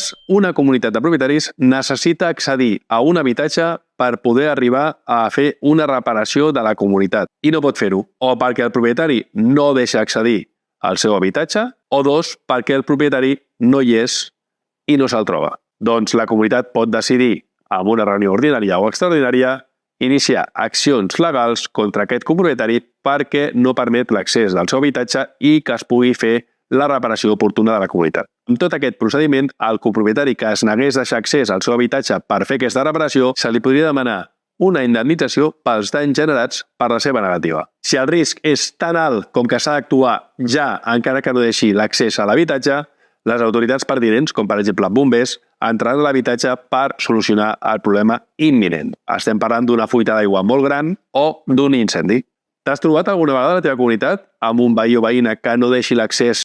vegades una comunitat de propietaris necessita accedir a un habitatge per poder arribar a fer una reparació de la comunitat i no pot fer-ho, o perquè el propietari no deixa accedir al seu habitatge, o dos, perquè el propietari no hi és i no se'l troba. Doncs la comunitat pot decidir, amb una reunió ordinària o extraordinària, iniciar accions legals contra aquest copropietari perquè no permet l'accés del seu habitatge i que es pugui fer la reparació oportuna de la comunitat. Amb tot aquest procediment, al copropietari que es negués a deixar accés al seu habitatge per fer aquesta reparació, se li podria demanar una indemnització pels danys generats per la seva negativa. Si el risc és tan alt com que s'ha d'actuar ja, encara que no deixi l'accés a l'habitatge, les autoritats pertinents, com per exemple bombers, entraran a l'habitatge per solucionar el problema imminent. Estem parlant d'una fuita d'aigua molt gran o d'un incendi. T'has trobat alguna vegada a la teva comunitat amb un veí o veïna que no deixi l'accés